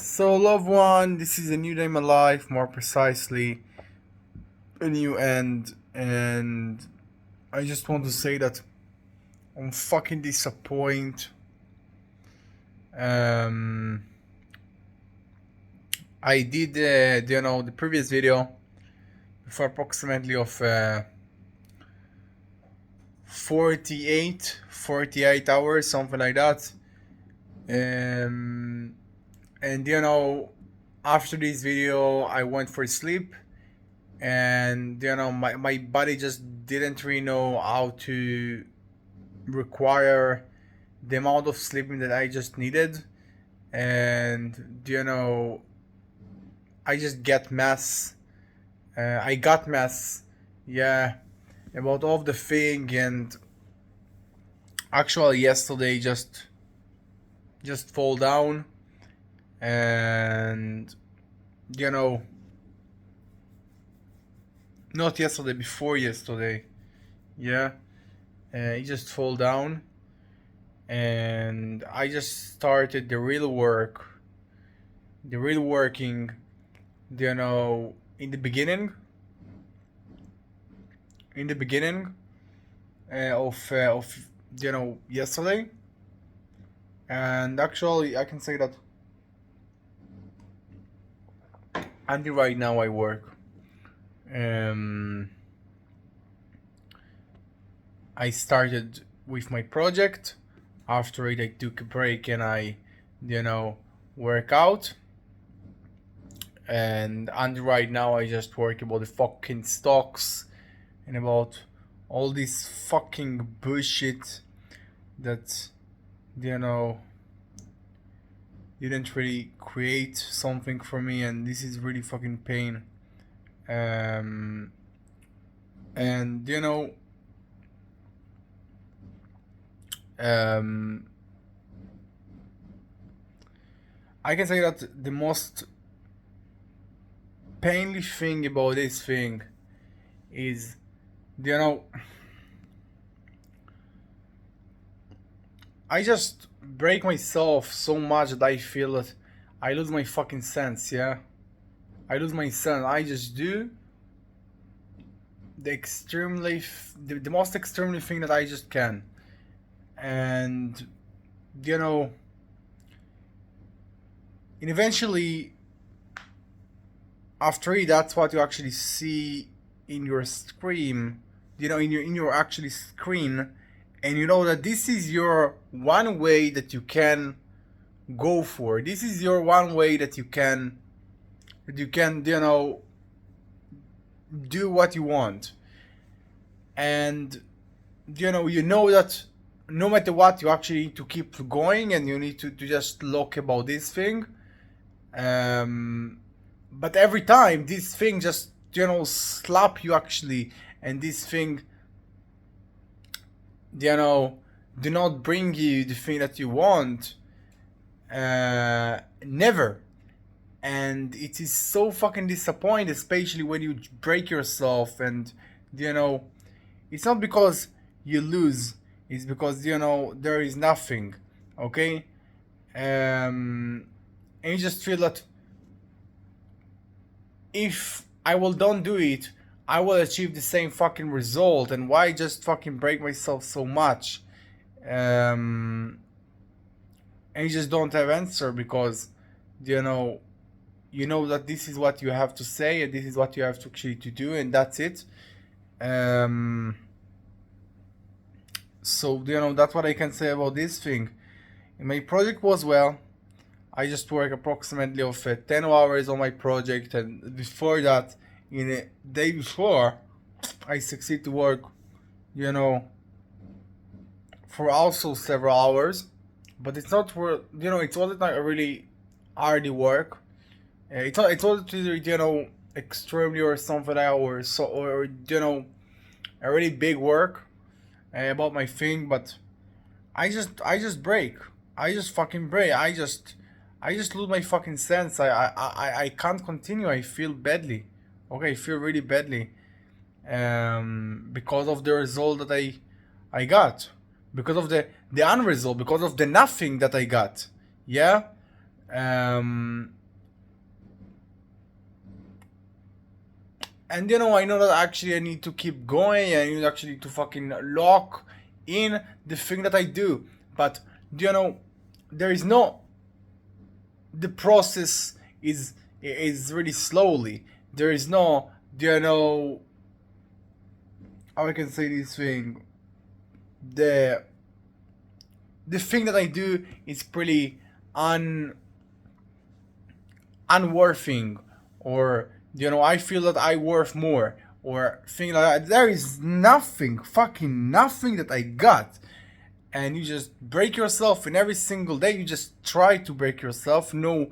So, loved one, this is a new day in my life, more precisely, a new end, and I just want to say that I'm fucking disappointed. Um, I did, the previous video for approximately of 48 hours, something like that. Um, and after this video, I went for sleep and my body just didn't really know how to require the amount of sleeping that I just needed. And I just get mess. I got mess, yeah, about all the thing. And actually yesterday just fall down. And you know not yesterday, before yesterday, yeah, it just fall down. And I just started the real work, the real working, in the beginning, in the beginning of yesterday. And actually, I can say that until right now I work. Um, I started with my project. After it, I took a break and I, work out. And until right now, I just work about the fucking stocks and about all this fucking bullshit that, you know, didn't really create something for me, and this is really fucking pain. Um, and um, I can say that the most painful thing about this thing is, you know, I just break myself so much that I feel that I lose my fucking sense, yeah? I lose my sense. I just do the most extremely thing that I just can. And, you know, and eventually, after it, that's what you actually see in your screen, in your actually screen. And you know that this is your one way that you can go for. This is your one way that you can do what you want. And you know that no matter what, you actually need to keep going, and you need to just look about this thing. um but every time this thing just slap you actually, and this thing do not bring you the thing that you want, never. And it is so fucking disappointing, especially when you break yourself. And you know it's not because you lose, it's because there is nothing. Okay. And you just feel that if I will don't do it, I will achieve the same fucking result, and why just fucking break myself so much? um and you just don't have answer, because you know that this is what you have to say, and this is what you have to actually to do, and that's it. um so that's what I can say about this thing. And my project was, well, I just work approximately of 10 hours on my project, and before that, in a day before, I succeed to work, you know, for also several hours. But it's not for it wasn't like a really hardy work. It's not either extremely or something like, or so, or a really big work about my thing. But I just break. I just fucking break. I just lose my fucking sense. I can't continue. I feel badly. Okay, I feel really badly. Because of the result that I got, because of the unresult, because of the nothing that I got. Yeah. um and you know, I know that actually I need to keep going. I need actually to fucking lock in the thing that I do. But you know, there is no, the process is really slowly. There is no, you know, how I can say this thing. The the thing that I do is pretty un unworthing, or you know, I feel that I worth more, or thing like that. There is nothing, fucking nothing that I got, and you just break yourself in every single day. You just try to break yourself. No,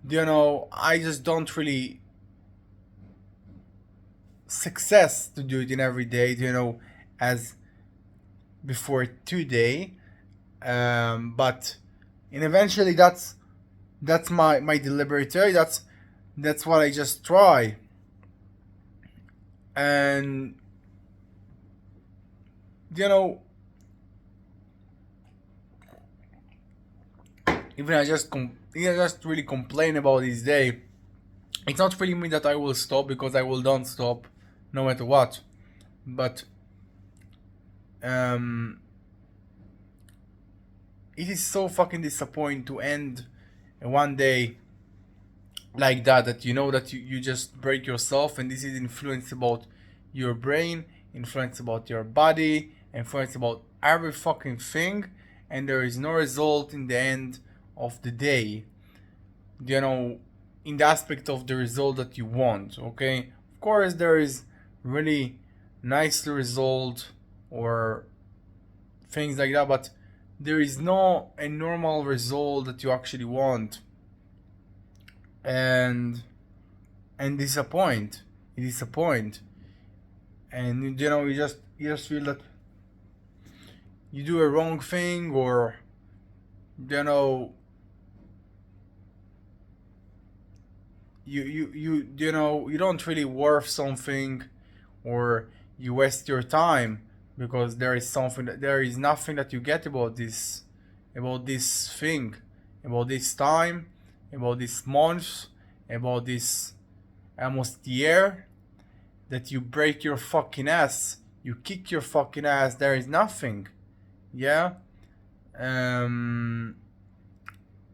you know, I just don't really success to do it in every day. You know, as before today, but and eventually that's my deliberatory. That's what I just try. And you know, even I just really complain about this day. It's not really me that I will stop, because I will don't stop no matter what. But um it is so fucking disappointing to end one day like that, that you know that you just break yourself, and this is influence about your brain, influence about your body, influence about every fucking thing, and there is no result in the end of the day, you know, in the aspect of the result that you want. Okay, of course there is really nice result or things like that, but there is no a normal result that you actually want. and and disappoint, and you know, you just feel that you do a wrong thing, or you know, you know, you don't really worth something, or you waste your time, because there is nothing that you get about this thing, about this time, about this month, about this almost year, that you break your fucking ass, you kick your fucking ass. There is nothing. Yeah. um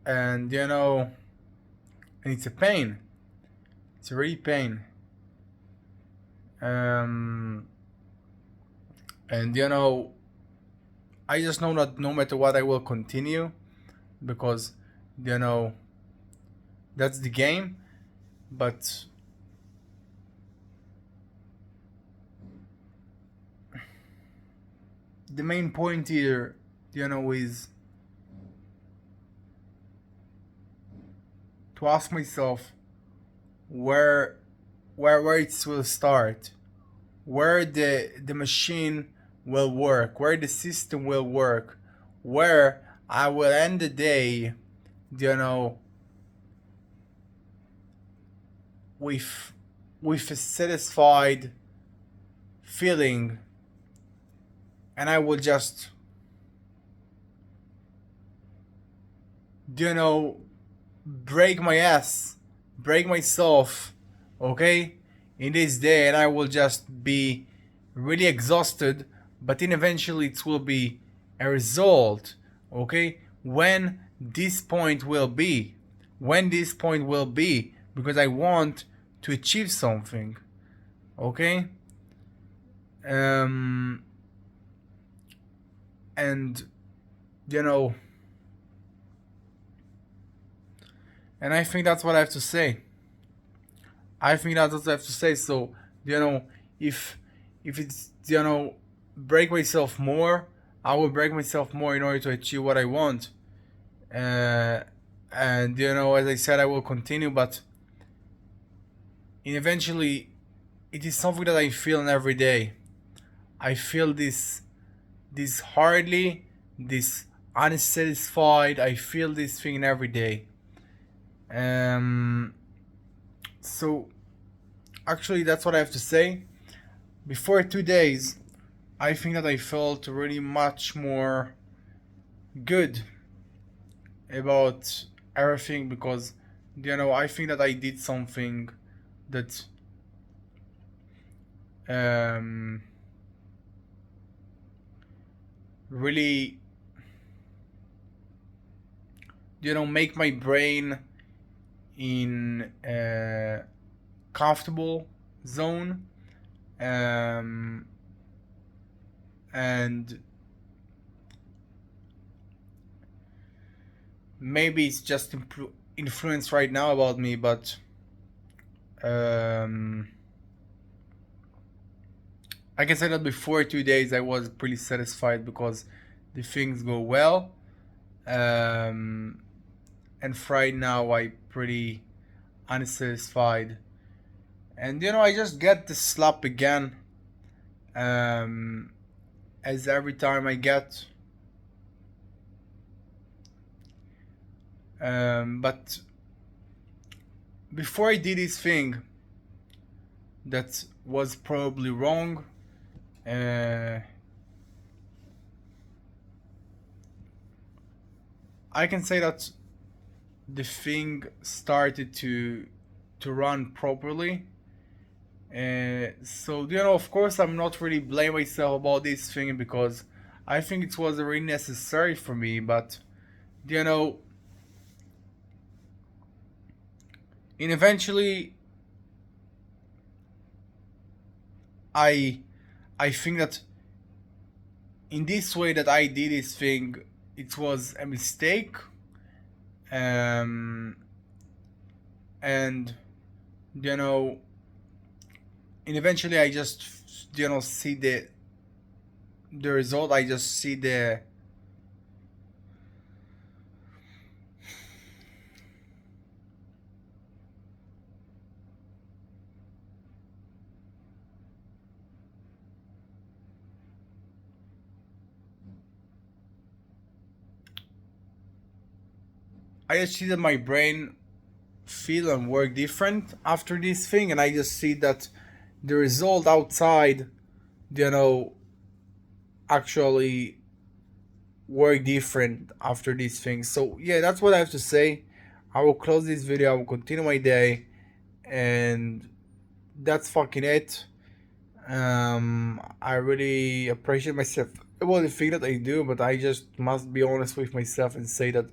and you know, and it's a pain, it's a really pain. um and you know, I just know that no matter what I will continue, because you know, that's the game. But the main point here, you know, is to ask myself where where it will start, where the machine will work, where the system will work, where I will end the day, you know, with a satisfied feeling, and I will just, you know, break my ass, break myself, okay, in this day, and I will just be really exhausted, but then eventually it will be a result, okay, when this point will be, because I want to achieve something, okay. um and you know, and I think that's what I have to say. I think that's what I have to say. So, you know, if it's, you know, break myself more, I will break myself more in order to achieve what I want. Uh, and you know, as I said, I will continue, but eventually, it is something that I feel every day. I feel this hardly, this unsatisfied. I feel this thing every day. Um. So actually, that's what I have to say. Before 2 days, I think that I felt really much more good about everything, because I think that I did something that um, really make my brain in a comfortable zone, um, and maybe it's just influence right now about me, but I can say that before 2 days I was pretty satisfied because the things go well, and right now I pretty unsatisfied, and I just get the slap again, um, as every time I get, but before I did this thing that was probably wrong, I can say that the thing started to run properly. So of course, I'm not really blame myself about this thing because I think it was really necessary for me. But and eventually, I I think that in this way that I did this thing, it was a mistake. Um, and you know, and eventually I just see the result. I just see the I just see that my brain feel and work different after this thing, and I just see that the result outside, you know, actually work different after these things. So yeah, that's what I have to say. I will close this video. I will continue my day, and that's fucking it. I really appreciate myself about the thing that I do, but I just must be honest with myself and say that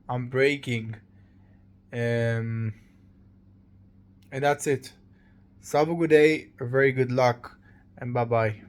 I'm breaking. Um, and that's it. So have a good day, a very good luck, and bye bye.